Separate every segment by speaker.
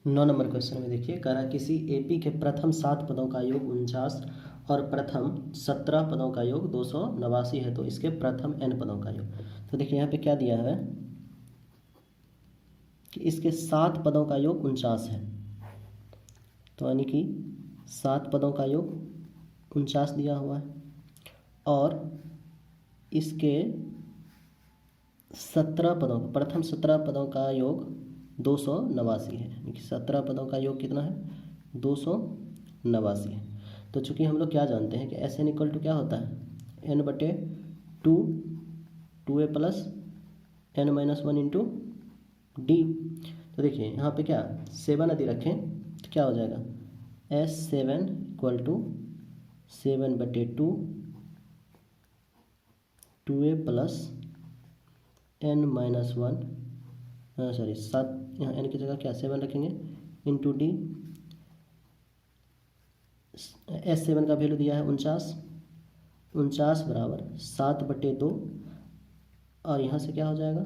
Speaker 1: 9 number question में देखिए, कह रहा किसी एपी के प्रथम 7 पदों का योग 49 और प्रथम 17 पदों का योग 289 है, तो इसके प्रथम n पदों का योग। तो देखिए यहाँ पे क्या दिया है कि इसके 7 पदों का योग 49 है, तो यानी कि 7 पदों का योग 49 दिया हुआ है, और इसके 17 पदों का प्रथम 17 पदों का योग 289 है, यानी कि 17 पदों का योग कितना है 289 है। तो चूंकि हम लोग क्या जानते हैं कि एस एन इक्वल टू क्या होता है n/2 2a plus n-1 into D. तो देखिए यहाँ पे क्या 7 यदि रखें तो क्या हो जाएगा S7 equal to 7/2 2a plus n-1 sorry 7, यहाँ n की जगह क्या 7 रखेंगे इंटू डी। S7 का वैल्यू दिया है 49 बराबर 7/2, और यहाँ से क्या हो जाएगा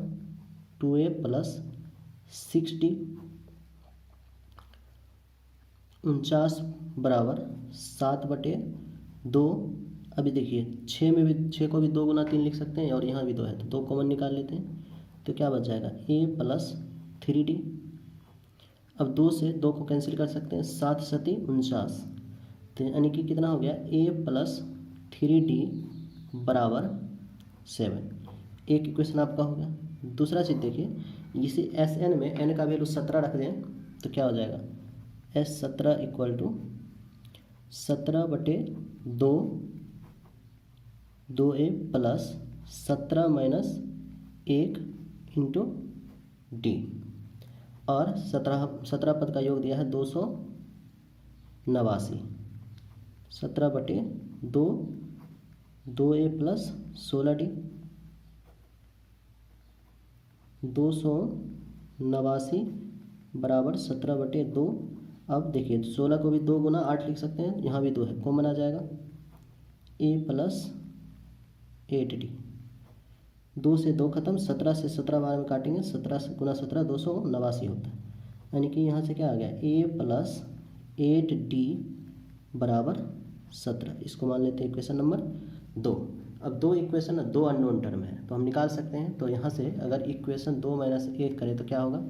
Speaker 1: 2a प्लस 6d। 49 बराबर 7/2। अभी देखिए 6 में भी 6 को भी 2 गुना 3 लिख सकते हैं, और यहाँ भी 2 है तो 2 कॉमन निकाल लेते हैं, तो क्या बच जाएगा a प्लस 3d। अब 2 से 2 को कैंसिल कर सकते हैं, 7 सती 49, तो यानी कि कितना हो गया a प्लस 3d बराबर 7। एक इक्वेशन आपका हो गया। दूसरा चीज़ देखिए, इसी एस एन में n का वैल्यू 17 रख दें तो क्या हो जाएगा S17 equal to 17/2 2a plus 17 minus 1 into D, और 17 पद का योग दिया है 289। 17/2 2a प्लस 16d 289 बराबर 17/2। अब देखिए 16 को भी 2 गुना 8 लिख सकते हैं, यहाँ भी 2 है कॉमन आ जाएगा a प्लस 8d। 2 से 2 खत्म, 17 से 17 बार में काटेंगे, 17 से गुना 17 289 होता है, यानी कि यहाँ से क्या आ गया a प्लस 8d बराबर 17। इसको मान लेते हैं इक्वेशन नंबर 2। अब 2 इक्वेशन 2 अननोन टर्म है तो हम निकाल सकते हैं, तो यहाँ से अगर इक्वेशन 2 माइनस 1 करें तो क्या होगा,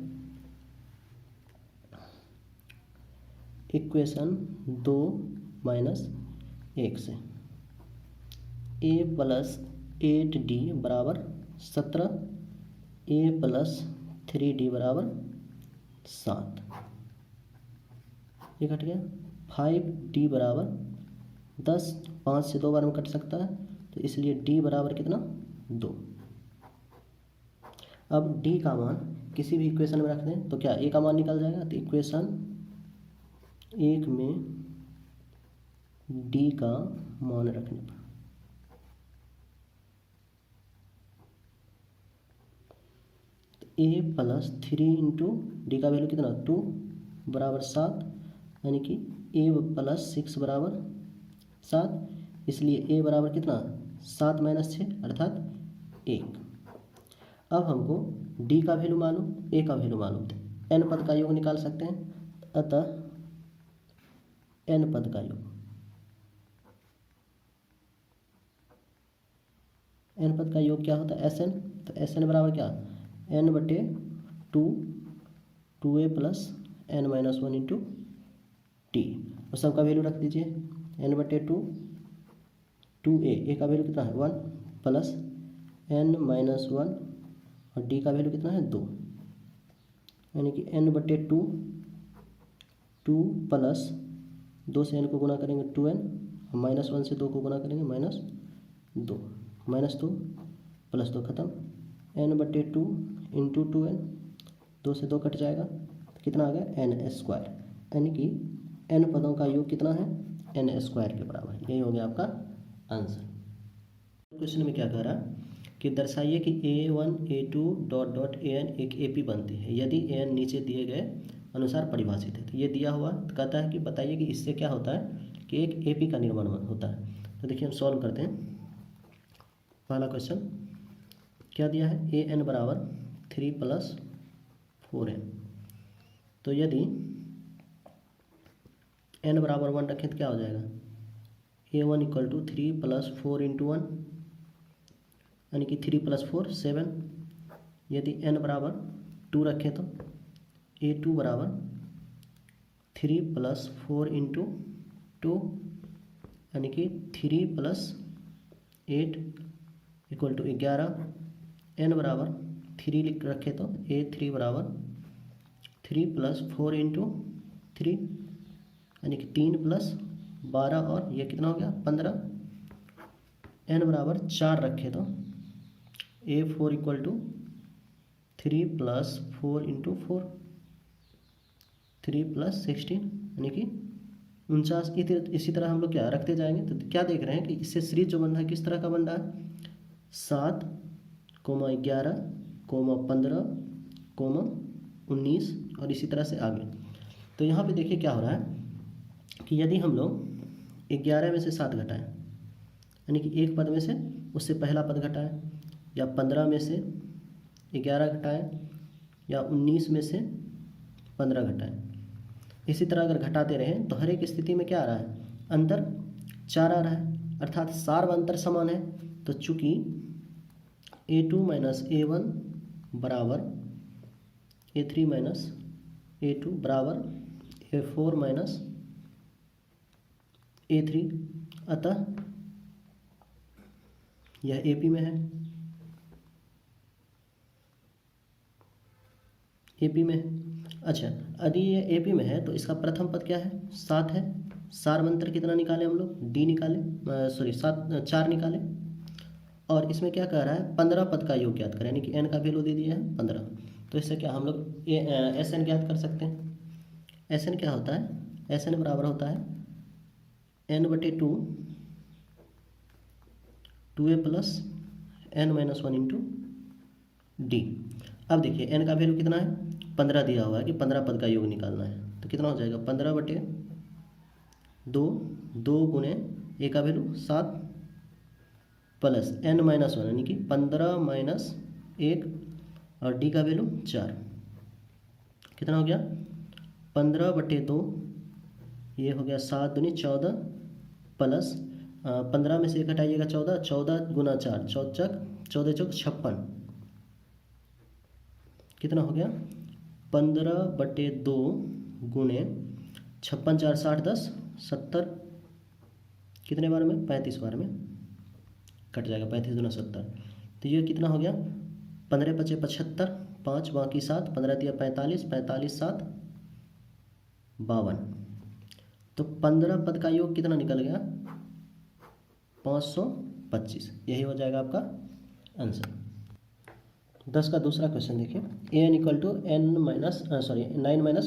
Speaker 1: इक्वेशन 2 माइनस 1 से a प्लस 8d बराबर 17, a प्लस 3d बराबर 7, ये कट गया। 5d बराबर 10, 5 से 2 बार में कट सकता है, तो इसलिए d बराबर कितना 2। अब d का मान किसी भी इक्वेशन में रख दें तो क्या a का मान निकल जाएगा, तो इक्वेशन 1 में d का मान रखने पर a प्लस 3 इंटू डी का वैल्यू कितना 2 बराबर 7, यानी कि a प्लस 6 बराबर 7, इसलिए a बराबर कितना 7 माइनस 6 अर्थात 1। अब हमको d का वैल्यू मालूम, a का वैल्यू मालूम, तो n पद का योग निकाल सकते हैं, अतः n पद का योग, n पद का योग क्या होता है Sn, तो Sn बराबर क्या n/2 2a plus n-1 into T, और सबका वैल्यू रख दीजिए n/2 2a का वैल्यू कितना है 1 प्लस n-1, और d का वैल्यू कितना है 2, यानी कि n/2 2 प्लस 2 से n को गुना करेंगे 2n, और -1 से 2 को गुना करेंगे -2, -2 प्लस 2 खत्म, n/2 इंटू 2n, 2 से 2 कट जाएगा तो कितना आ गया n², यानी कि n पदों का योग कितना है n² के बराबर। यही हो गया आपका आंसर। क्वेश्चन में क्या कह रहा कि दर्शाइए कि a1 a2 dot dot an एक AP बनती है यदि an नीचे दिए गए अनुसार परिभाषित है। तो ये दिया हुआ तो कहता है कि बताइए कि इससे क्या होता है कि एक AP का निर्माण होता है। तो देखिए हम सॉल्व करते हैं। पहला क्वेश्चन क्या दिया है an बराबर 3 + 4n, तो यदि n बराबर 1 रखें तो क्या हो जाएगा, a1 equal to 3 plus 4 into 1, यानी कि 3 प्लस 4 7। यदि n बराबर 2 रखें तो a2 बराबर 3 प्लस 4 इंटू 2, यानी कि 3 प्लस 8 इक्वल टू 11। n बराबर 3 लिख रखे तो a3 बराबर 3 प्लस 4 इंटू 3, यानी कि 3 प्लस 12 और ये कितना हो गया 15। n बराबर 4 रखे तो a4 equal to 3 plus 4 into 4, 3 plus 16, यानी कि 49। इसी तरह हम लोग क्या रखते जाएंगे। तो क्या देख रहे हैं कि इससे सीरीज जो बन रहा है किस तरह का बन रहा है, 7, 11, 15, 19 और इसी तरह से आगे। तो यहाँ पे देखिए क्या हो रहा है कि यदि हम लोग 11 में से 7 घटाएं, यानी कि एक पद में से उससे पहला पद घटाएं, या 15 में से 11 घटाएं, या 19 में से 15 घटाएं। इसी तरह अगर घटाते रहें तो हर एक स्थिति में क्या आ रहा है, अंतर 4 आ रहा है, अर्थात सार व अंतर समान है। तो चूंकि a2 माइनस a1 बराबर a3 माइनस a2 बराबर a4 माइनस a3, अतः यह AP में है, AP में है। अच्छा, यदि ये AP में है तो इसका प्रथम पद क्या है, 7 है। सारवंतर कितना निकाले हम लोग, D निकाले, सॉरी 4 निकाले। और इसमें क्या कह रहा है, 15 पद का योग ज्ञात करें, यानी कि n का वैल्यू दे दिया है 15। तो इससे क्या हम लोग SN ज्ञात कर सकते हैं। SN क्या होता है, SN बराबर होता है n/2 2a plus n minus 1 into D। अब देखिए n का वैल्यू कितना है, 15 दिया हुआ है कि 15 पद का योग निकालना है। तो कितना हो जाएगा, 15/2, 2 गुणे a का वैल्यू 7 प्लस n माइनस 1, यानी कि 15 माइनस 1 और d का वैल्यू 4। कितना हो गया, 15/2, ये हो गया 7 दूनी 14 प्लस 15 में से 1 हटाइएगा 14, 14 गुना 4 14 14 56, कितना हो गया 15/2 गुणे 56 4 60 10 70, कितने बार में, 35 बार में कट जाएगा, 35 दूना 70। तो ये कितना हो गया, 15 × 5 = 75, 5 बाकी 7, 15 × 45, 45 7 52। तो 15 पद का योग कितना निकल गया, 525। यही हो जाएगा आपका आंसर। 10 का दूसरा क्वेश्चन देखिए, an equal to 9 minus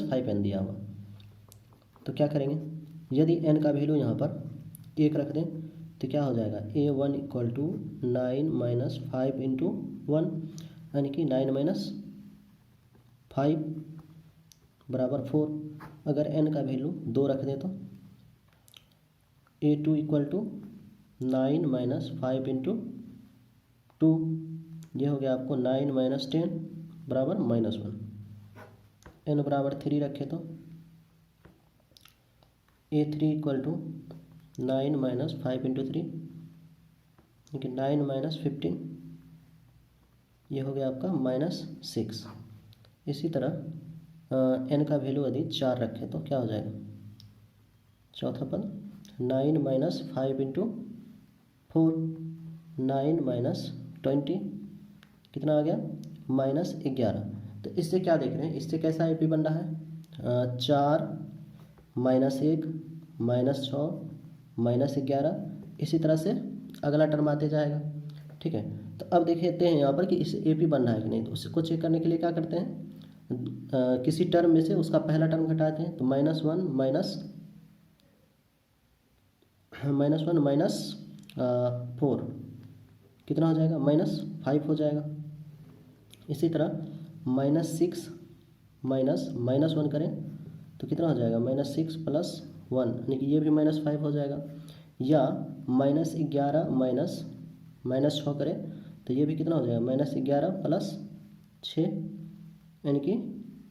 Speaker 1: 5n दिया हुआ। तो क्या करेंगे, यदि n का वैल्यू यहाँ पर 1 रख दें तो क्या हो जाएगा, a1 equal to 9 minus 5 into 1, यानी कि 9 माइनस 5 बराबर 4। अगर n का वैल्यू 2 रख दें तो a2 equal to 9 minus 5 into 2, ये हो गया आपको 9 माइनस 10 बराबर -1। n बराबर 3 रखे तो a3 equal to 9 minus 5 into 3, यानी कि 9 माइनस 15, ये हो गया आपका -6। इसी तरह n का वैल्यू यदि 4 रखें तो क्या हो जाएगा, चौथा पद 9 माइनस 5 इंटू 4, 9 माइनस 20, कितना आ गया -11। तो इससे क्या देख रहे हैं, इससे कैसा AP बन रहा है, 4 माइनस 1 माइनस 6 -11, इसी तरह से अगला टर्म आते जाएगा। ठीक है, तो अब देखते हैं यहाँ पर कि इसे AP बन रहा है कि नहीं। तो उसको चेक करने के लिए क्या करते हैं, किसी टर्म में से उसका पहला टर्म घटाते हैं। तो -1 माइनस 4 कितना हो जाएगा, -5 हो जाएगा। इसी तरह -6 माइनस -1 करें तो कितना हो जाएगा, -6 प्लस 1, यानी कि ये भी -5 हो जाएगा। या -11 माइनस 6 करें तो ये भी कितना हो जाएगा, -11 प्लस 6, यानी कि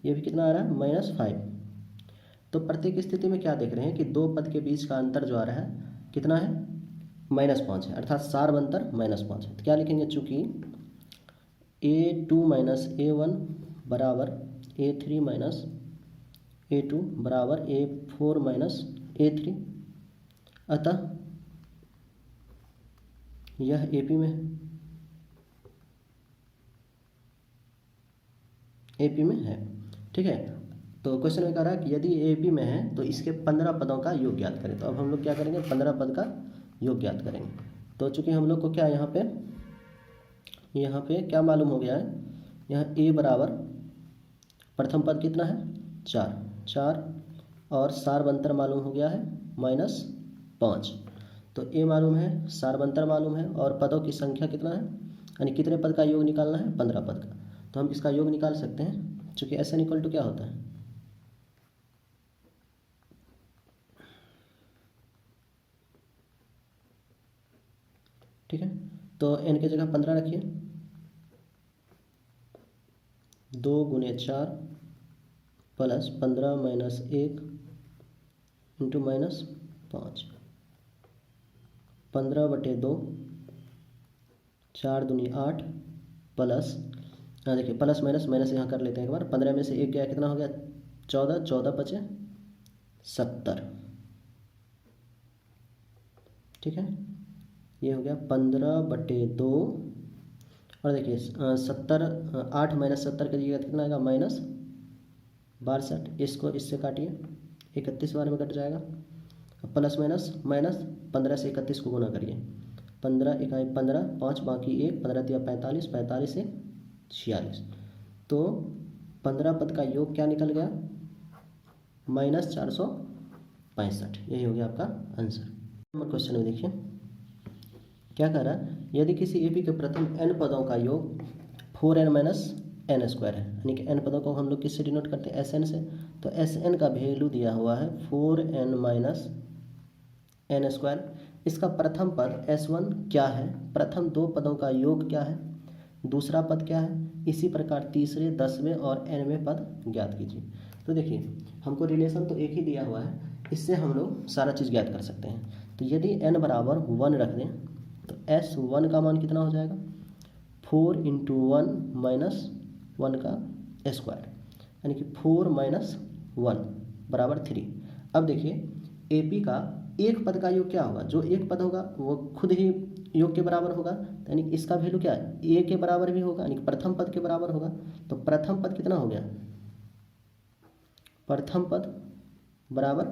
Speaker 1: ये भी कितना आ रहा है, -5। तो प्रत्येक स्थिति में क्या देख रहे हैं कि दो पद के बीच का अंतर जो आ रहा है कितना है, -5 है, अर्थात सार्व अंतर -5 है। तो क्या लिखेंगे, चूँकि A2 माइनस A1 बराबर A3 माइनस A2 बराबर A4 माइनस A3, अतः यह AP में है, AP में है। ठीक है, तो क्वेश्चन में कह रहा है कि यदि AP में है तो इसके 15 पदों का योग ज्ञात करें। तो अब हम लोग क्या करेंगे, 15 पद का योग ज्ञात करेंगे। तो चूंकि हम लोग को क्या यहाँ पे क्या मालूम हो गया है, यहाँ A बराबर प्रथम पद कितना है 4 और सार्वंतर मालूम हो गया है -5। तो A मालूम है, सार्वंतर मालूम है और पदों की संख्या कितना है, यानी कितने पद का योग निकालना है, 15 पद का। तो हम इसका योग निकाल सकते हैं, चूँकि SN इक्वल टू क्या होता है, ठीक है। तो n की जगह 15 रखिए, 2 × 4 प्लस 15 माइनस 1 इंटू -5, 15/2, 4 दूनी 8 प्लस, देखिए प्लस माइनस माइनस यहाँ कर लेते हैं एक बार, 15 में से 1 गया कितना हो गया 14, 14 बचे 70, ठीक है। ये हो गया 15/2 और देखिए 70, 8 माइनस 70 की जगह कितना आएगा -62, इसको इससे काटिए 31 बार में कट जाएगा। अब प्लस माइनस माइनस 15 से 31 को गुना करिए, 15 इकाई 15, 5 बाकी 1, 15 दिया 45, 45 से 46। तो 15 पद का योग क्या निकल गया, -465। यही हो गया आपका आंसर। नंबर क्वेश्चन में देखिए क्या कह रहा है, यदि किसी AP के प्रथम n पदों का योग 4n माइनस n स्क्वायर है, यानी कि n पदों को हम लोग किससे डिनोट करते हैं, Sn से। तो Sn का वैल्यू दिया हुआ है 4n माइनस n स्क्वायर। इसका प्रथम पद S1 क्या है, प्रथम दो पदों का योग क्या है, दूसरा पद क्या है, इसी प्रकार तीसरे, 10वें और nवें पद ज्ञात कीजिए। तो देखिए हमको रिलेशन तो एक ही दिया हुआ है, इससे हम लोग सारा चीज़ ज्ञात कर सकते हैं। तो यदि n बराबर 1 रख दें तो S1 का मान कितना हो जाएगा, 4 × 1 माइनस 1 का स्क्वायर, यानी कि 4 माइनस 1 बराबर 3। अब देखिए AP का एक पद का योग क्या होगा, जो एक पद होगा वो खुद ही योग के बराबर होगा, यानी इसका वैल्यू क्या है, A के बराबर भी होगा, यानी प्रथम पद के बराबर होगा। तो प्रथम पद कितना हो गया, प्रथम पद बराबर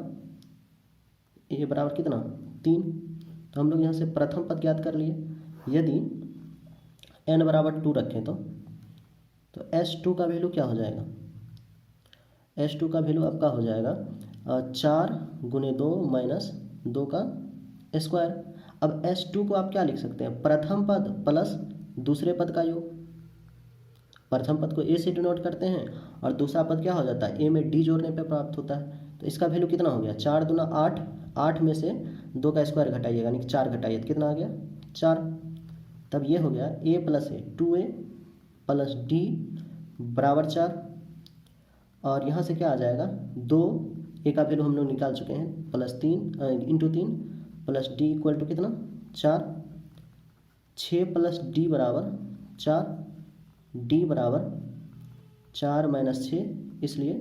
Speaker 1: A बराबर कितना 3। तो हम लोग यहाँ से प्रथम पद ज्ञात कर लिए। यदि n बराबर 2 रखें तो S2 का वैल्यू क्या हो जाएगा, S2 का वैल्यू आपका हो जाएगा 4 × 2 माइनस 2 का स्क्वायर। अब S2 को आप क्या लिख सकते हैं, प्रथम पद प्लस दूसरे पद का योग। प्रथम पद को A से डिनोट करते हैं और दूसरा पद क्या हो जाता है, A में D जोड़ने पे प्राप्त होता है। तो इसका वैल्यू कितना हो गया, 4 दूना 8, 8 में से 2 का स्क्वायर घटाइएगा, यानी कि 4 घटाइए तो कितना आ गया 4। तब ये हो गया A plus A, 2A plus D बराबर 4। और यहाँ से क्या आ जाएगा 2, A का वैल्यू हम लोग निकाल चुके हैं, +3 into 3 plus D equal to कितना 4, 6 प्लस D बराबर 4, D बराबर 4 माइनस 6, इसलिए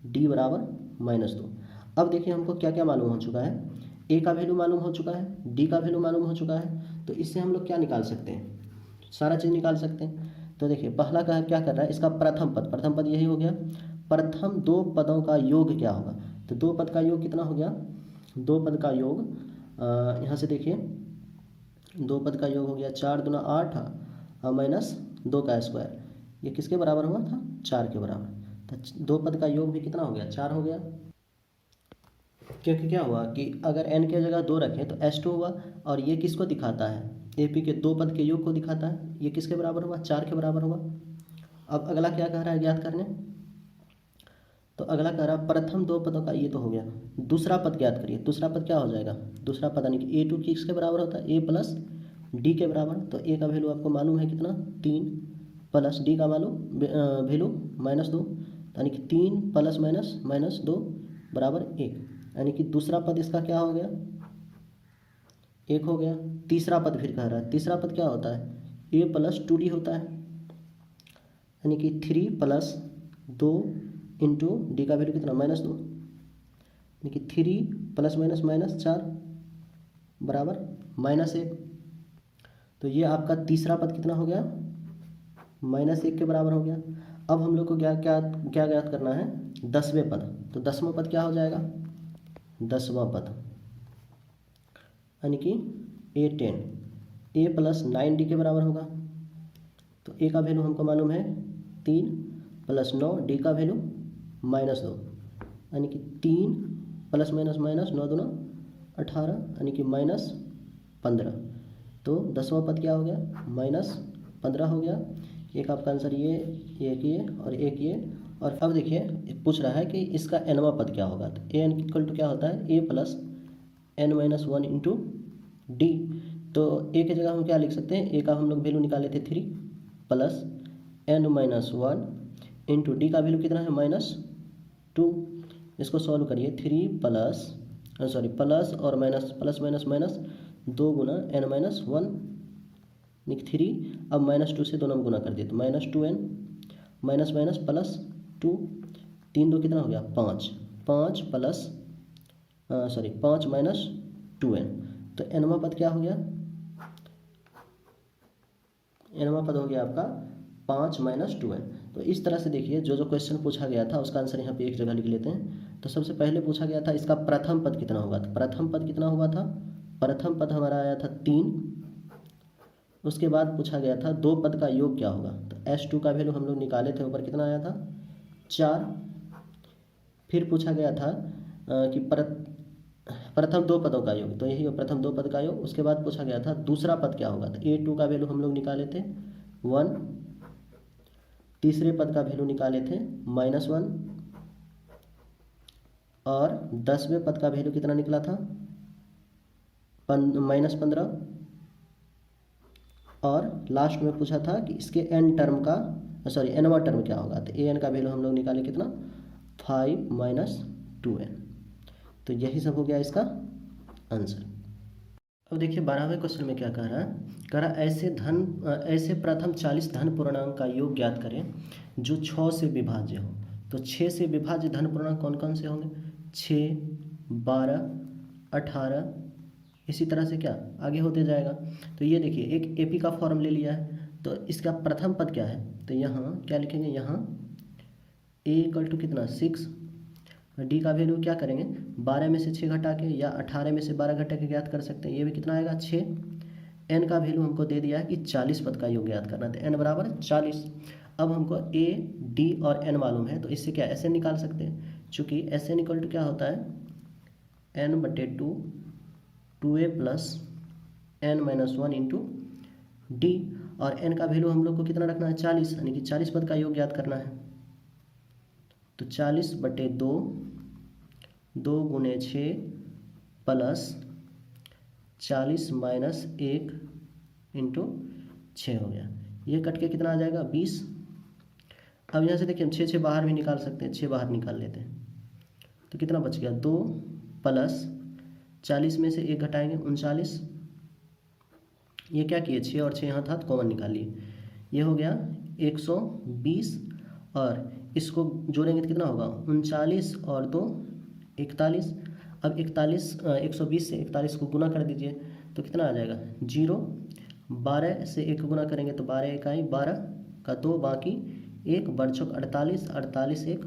Speaker 1: D बराबर -2। अब देखिए हमको क्या क्या मालूम हो चुका है, A का वैल्यू मालूम हो चुका है, D का वैल्यू मालूम हो चुका है। तो इससे हम लोग क्या निकाल सकते हैं, सारा चीज़ निकाल सकते हैं। तो देखिए पहला का क्या कर रहा है, इसका प्रथम पद यही हो गया, प्रथम दो पदों का योग क्या होगा। तो दो पद का योग कितना हो गया, दो पद का योग यहाँ से देखिए, दो पद का योग हो गया 4 दूना 8 माइनस 2 का स्क्वायर, ये किसके बराबर हुआ था 4 के बराबर। तो दो पद का योग भी कितना हो गया 4 हो गया, क्योंकि क्या हुआ कि अगर n की जगह 2 रखें तो S2 हुआ, और ये किसको दिखाता है, AP के दो पद के योग को दिखाता है। ये किसके बराबर हुआ 4 के बराबर हुआ। अब अगला क्या कह रहा है ज्ञात करने, तो अगला कह रहा है प्रथम दो पदों का, ये तो हो गया, दूसरा पद ज्ञात करिए। दूसरा पद क्या हो जाएगा, दूसरा पद यानी कि A2 किसके बराबर होता है, A प्लस D के बराबर। तो A का वैल्यू आपको मालूम है कितना 3, प्लस D का मालूम वैल्यू -2, यानी कि 3 प्लस -2 बराबर 1, यानी कि दूसरा पद इसका क्या हो गया, 1 हो गया। तीसरा पद फिर कह रहा है, तीसरा पद क्या होता है, a प्लस 2d होता है, यानी कि 3 प्लस 2 इंटू डी का वैल्यू कितना, -2, यानी कि 3 प्लस माइनस माइनस 4 बराबर -1। तो ये आपका तीसरा पद कितना हो गया, -1 के बराबर हो गया। अब हम लोग को क्या क्या क्या ज्ञात करना है, 10वें पद। तो 10वां पद क्या हो जाएगा, 10वां पद यानी कि a10 a प्लस 9d के बराबर होगा। तो a का वैल्यू हमको मालूम है 3 प्लस 9, d का वैल्यू -2, यानी कि 3 प्लस माइनस माइनस 9 दूना 18, यानी कि -15। तो 10वां पद क्या हो गया, -15 हो गया। एक आपका आंसर ये, एक ये और एक ये। और अब देखिए पूछ रहा है कि इसका nवां पद क्या होगा। तो a n इक्वल टू क्या होता है, a plus n-1 into D. तो a की जगह हम क्या लिख सकते हैं, a का हम लोग वैल्यू निकाले थे 3 प्लस n-1 इंटू डी का वैल्यू कितना है, -2। इसको सॉल्व करिए, 3 प्लस प्लस और माइनस, प्लस माइनस माइनस 2 गुना n-1 यानी 3। अब -2 से दोनों में गुना कर दिए तो -2n माइनस माइनस प्लस 2, 3 2 कितना हो गया, 5, 5 प्लस 5 माइनस 2n। तो nवां पद क्या हो गया, nवां पद हो गया आपका 5 माइनस 2n। तो इस तरह से देखिए जो जो क्वेश्चन पूछा गया था उसका आंसर यहाँ पे एक जगह लिख लेते हैं। तो सबसे पहले पूछा गया था इसका प्रथम पद कितना होगा। तो प्रथम पद कितना हुआ था, प्रथम पद हमारा आया था 3। उसके बाद पूछा गया था दो पद का योग क्या होगा। तो S2 का वैल्यू हम लोग निकाले थे, ऊपर कितना आया था, 4। फिर पूछा गया था कि प्रथम दो पदों का योग, तो यही प्रथम दो पद का योग। उसके बाद पूछा गया था दूसरा पद क्या होगा। तो A2 का वैल्यू हम लोग निकाले थे 1। तीसरे पद का वैल्यू निकाले थे -1। और 10वें पद का वैल्यू कितना निकला था, -15। और लास्ट में पूछा था कि इसके nवां टर्म क्या होगा। तो an का वैल्यू हम लोग निकाले कितना, 5 माइनस 2n। तो यही सब हो गया इसका आंसर। अब देखिए 12वें क्वेश्चन में क्या कह रहा है, कह रहा ऐसे प्रथम 40 धन पूर्णांक का योग ज्ञात करें जो 6 से विभाज्य हो। तो 6 से विभाज्य धन पूर्णांक कौन कौन से होंगे, 6, 12, 18, इसी तरह से क्या आगे होते जाएगा। तो ये देखिए एक एपी का फॉर्म ले लिया है। तो इसका प्रथम पद क्या है, तो यहाँ क्या लिखेंगे, यहाँ a इक्वल टू कितना 6, डी का वैल्यू क्या करेंगे, 12 में से 6 घटा के या 18 में से 12 घटा के ज्ञात कर सकते हैं। ये भी कितना आएगा 6। n का वैल्यू हमको दे दिया है कि 40 पद का योग ज्ञात करना है, तो n बराबर 40। अब हमको a, d और n मालूम है, तो इससे क्या Sn निकाल सकते हैं। चूँकि Sn इक्वल टू क्या होता है, n/2 2a plus n-1 into D. और n का वैल्यू हम लोग को कितना रखना है, 40, यानी कि 40 पद का योग ज्ञात करना है। तो 40/2 2 गुने 6 प्लस 40 माइनस 1 इंटू 6 हो गया। ये कट के कितना आ जाएगा, 20। अब यहाँ से देखिए हम 6 बाहर भी निकाल सकते हैं, 6 बाहर निकाल लेते हैं तो कितना बच गया, 2 प्लस 40 में से 1 घटाएंगे 39। ये क्या किए, 6 और 6 यहाँ था तो कॉमन निकाल लिए, ये हो गया 120। और इसको जोड़ेंगे तो कितना होगा, 39 और 2 41। अब 120 से 41 को गुना कर दीजिए तो कितना आ जाएगा 0। 12 से 1 गुना करेंगे तो 12 इकाई 12 का 2 बाकी 1 बरछक 48, 48 1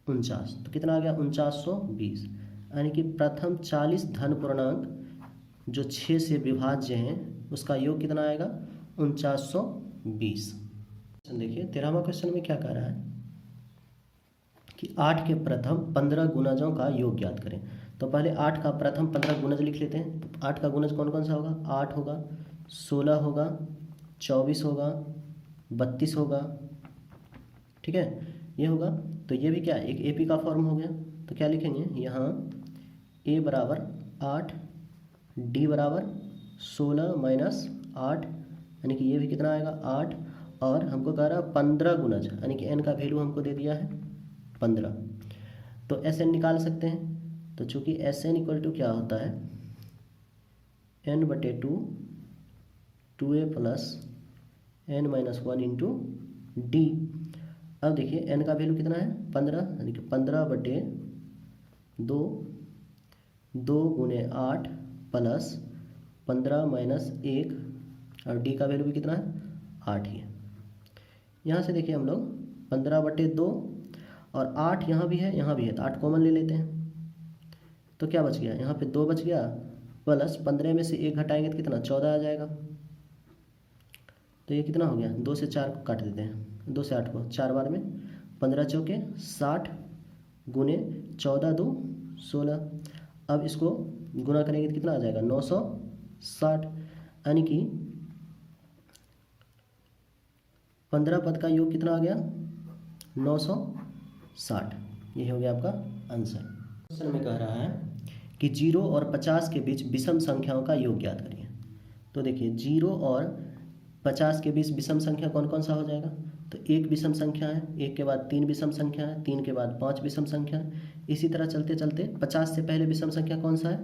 Speaker 1: 49, तो कितना आ गया 4920। यानी कि प्रथम 40 धन पूर्णांक जो 6 से विभाज्य हैं उसका योग कितना आएगा, 4920। देखिए 13वां क्वेश्चन में क्या कह रहा है कि 8 के प्रथम 15 गुणजों का योग ज्ञात करें। तो पहले 8 का प्रथम 15 गुणज लिख लेते हैं। तो 8 का गुणज कौन कौन सा होगा, 8 होगा, 16 होगा, 24 होगा, 32 होगा, ठीक है, ये होगा। तो ये भी क्या एक एपी का फॉर्म हो गया। तो क्या लिखेंगे यहाँ, a बराबर 8, d बराबर 16 माइनस 8, यानी कि ये भी कितना आएगा 8। और हमको कह रहा है 15 गुणज, यानी कि n का वैल्यू हमको दे दिया है 15। तो एस एन निकाल सकते हैं। तो चूँकि एस एन इक्वल टू क्या होता है, एन बटे two A plus N minus one into D. अब देखिए एन का वैल्यू कितना है 15, यानी कि 15 बटे 2, 2 गुने 8 प्लस 15 माइनस 1, और डी का वैल्यू भी कितना है 8 ही है। यहाँ से देखिए हम लोग 15 बटे 2 और 8 यहाँ भी है यहाँ भी है, तो 8 कॉमन ले लेते हैं। तो क्या बच गया, यहाँ पे 2 बच गया, प्लस 15 में से 1 घटाएंगे तो कितना 14 आ जाएगा। तो ये कितना हो गया, 2 से 4 को काट देते हैं, 2 से 8 को 4 बार में, 15 चौके 60 गुने 14 2 16। अब इसको गुना करेंगे तो कितना आ जाएगा 960, यानी कि 15 पद का योग कितना आ गया 960। ये हो गया आपका आंसर। क्वेश्चन में कह रहा है कि 0 और 50 के बीच विषम संख्याओं का योग ज्ञात करिए। तो देखिए 0 और 50 के बीच विषम संख्या कौन कौन सा हो जाएगा, तो 1 विषम संख्या है, 1 के बाद 3 विषम संख्या है, 3 के बाद 5 विषम संख्या है। इसी तरह चलते चलते 50 से पहले विषम संख्या कौन सा है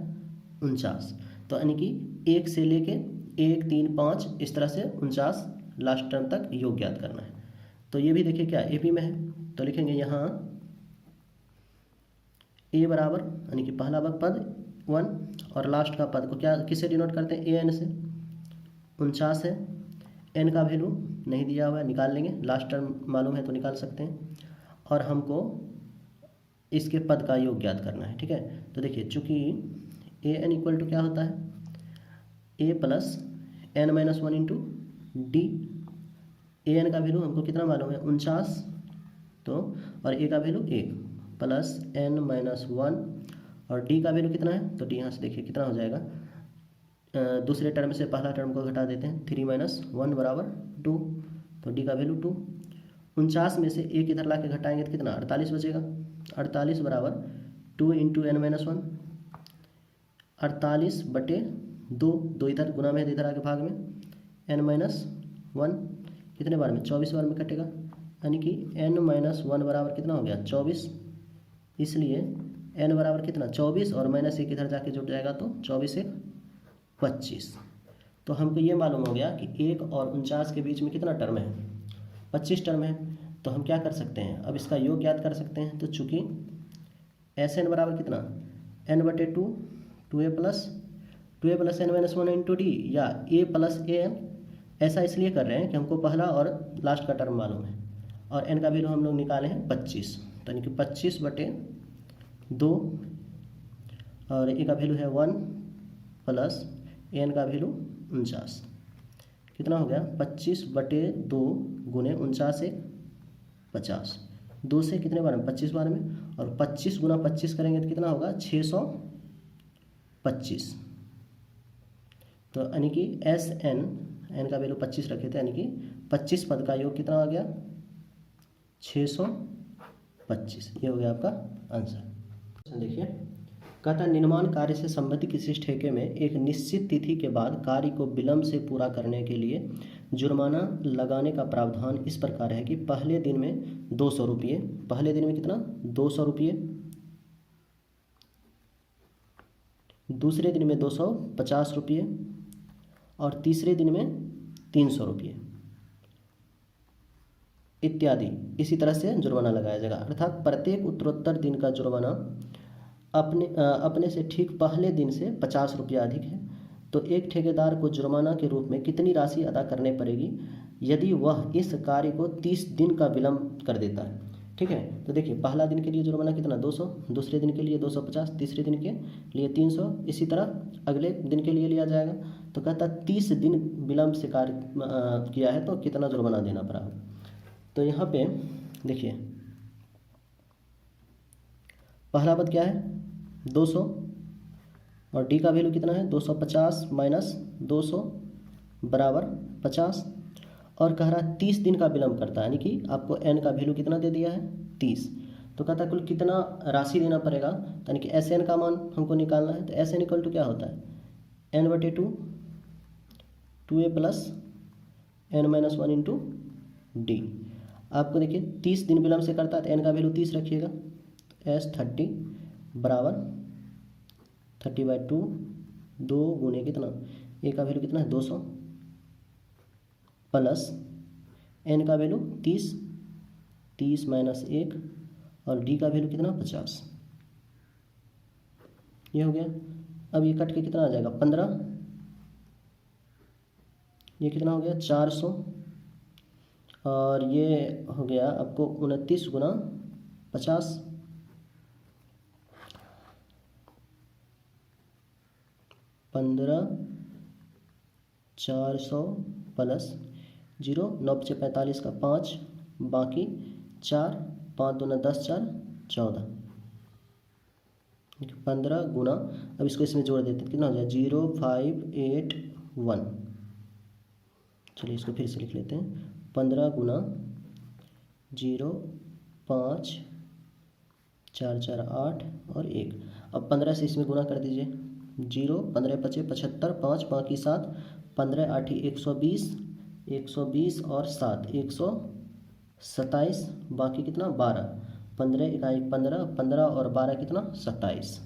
Speaker 1: 49। तो यानी कि 1 से लेके 1 3 5 इस तरह से 49 लास्ट टर्म तक योग ज्ञात करना है। तो ये भी देखिए क्या एपी में है, तो लिखेंगे यहाँ ए बराबर, यानी कि पहला पद 1 और लास्ट का पद को क्या किससे डिनोट करते हैं, ए एन से। 49 है, एन का वैल्यू नहीं दिया हुआ है, निकाल लेंगे, लास्ट टर्म मालूम है तो निकाल सकते हैं। और हमको इसके पद का योग ज्ञात करना है, ठीक है। तो देखिए चूँकि ए एन इक्वल टू क्या होता है A plus N minus one into D. A N का वैल्यू हमको कितना मालूम है 49, तो और ए का value 1 plus N minus one, और डी का वैल्यू कितना है, तो डी यहाँ से देखिए कितना हो जाएगा, दूसरे टर्म से पहला टर्म को घटा देते हैं, 3 माइनस 1 बराबर 2, तो डी का वैल्यू 2। 49 में से 1 इधर ला के घटाएंगे तो कितना 48 बचेगा, 48 बराबर 2 इंटू एन माइनस वन, 48 बटे 2, 2 इधर गुना में है इधर आके भाग में, एन माइनस वन कितने बार में 24 बार में कटेगा, यानी कि एन माइनस वन बराबर कितना हो गया 24। इसलिए एन बराबर कितना 24 और माइनस 1 इधर जाके जुट जाएगा, तो 24 1 25। तो हमको ये मालूम हो गया कि 1 और 49 के बीच में कितना टर्म है 25 टर्म है। तो हम क्या कर सकते हैं, अब इसका योग ज्ञात कर सकते हैं। तो चूँकि एस एन बराबर कितना एन बटे 2, 2a plus N minus one into D, या ए प्लस ए एन। ऐसा इसलिए कर रहे हैं कि हमको पहला और लास्ट का टर्म मालूम है, और एन का वैल्यू हम लोग निकाले हैं 25, तो यानी कि 25 बटे 2, और ए का वैल्यू है 1 प्लस एन का वैल्यू 49, कितना हो गया 25 बटे 2 गुने 49 1 50, 2 से कितने बार में 25 बार में, और 25 गुना 25 करेंगे तो कितना होगा 625। तो यानी कि एस एन का वैल्यू 25 रखे थे, यानी कि 25 पद का योग कितना आ गया 625। ये हो गया आपका आंसर। देखिए कहता निर्माण कार्य से संबंधित किसी ठेके में एक निश्चित तिथि के बाद कार्य को विलंब से पूरा करने के लिए जुर्माना लगाने का प्रावधान इस प्रकार है कि पहले दिन में 200 रुपये, पहले दिन में कितना 200 रुपये, दूसरे दिन में 250 रुपये, और तीसरे दिन में 300 रुपये इत्यादि। इसी तरह से जुर्माना लगाया जाएगा, अर्थात प्रत्येक उत्तरोत्तर दिन का जुर्माना अपने से ठीक पहले दिन से 50 रुपया अधिक है। तो एक ठेकेदार को जुर्माना के रूप में कितनी राशि अदा करने पड़ेगी यदि वह इस कार्य को 30 दिन का विलंब कर देता है, ठीक है। तो देखिए पहला दिन के लिए जुर्माना कितना 200, दूसरे दिन के लिए 250, तीसरे दिन के लिए 300, इसी तरह अगले दिन के लिए लिया जाएगा। तो कहता 30 दिन विलंब से कार्य किया है तो कितना जुर्माना देना पड़ा। तो यहाँ पे देखिए पहला पद क्या है 200, और डी का वैल्यू कितना है 250 माइनस 200 बराबर 50, और कह रहा है 30 दिन का विलंब करता है, यानी कि आपको एन का वैल्यू कितना दे दिया है 30। तो कहता है कुल कितना राशि देना पड़ेगा, यानी कि एस एन का मान हमको निकालना है। तो एस एन इक्वल टू क्या होता है एन बटे 2 a plus N minus one into D. आपको देखिए 30 दिन विलंब से करता है तो एन का वैल्यू 30 रखिएगा, एस 30 बराबर 30/2 2 गुने कितना, ए का वैल्यू कितना है 200 प्लस एन का वैल्यू 30 30 माइनस 1 और डी का वैल्यू कितना 50। ये हो गया। अब ये कट के कितना आ जाएगा 15, ये कितना हो गया 400 और ये हो गया आपको 29 गुना 50। 15 400 प्लस 0 9 × 45 का 5 बाकी 4 5 दूना 10 4 14 15 गुना, अब इसको इसमें जोड़ देते हैं कितना हो जाए 0581। चलिए इसको फिर से लिख लेते हैं 15 गुना 0 5 4 4 8 और 1। अब 15 से इसमें गुना कर दीजिए 0 15 × 5 75 5 बाकी 7 15 8 120 120 और 7 127 बाकी कितना 12 15 इकाई 15 15 और 12 कितना 27।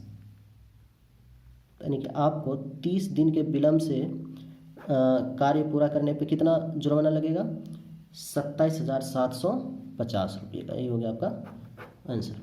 Speaker 1: यानी कि आपको 30 दिन के विलम्ब से कार्य पूरा करने पे कितना जुर्माना लगेगा 27,750 रुपये का। ये हो गया आपका आंसर।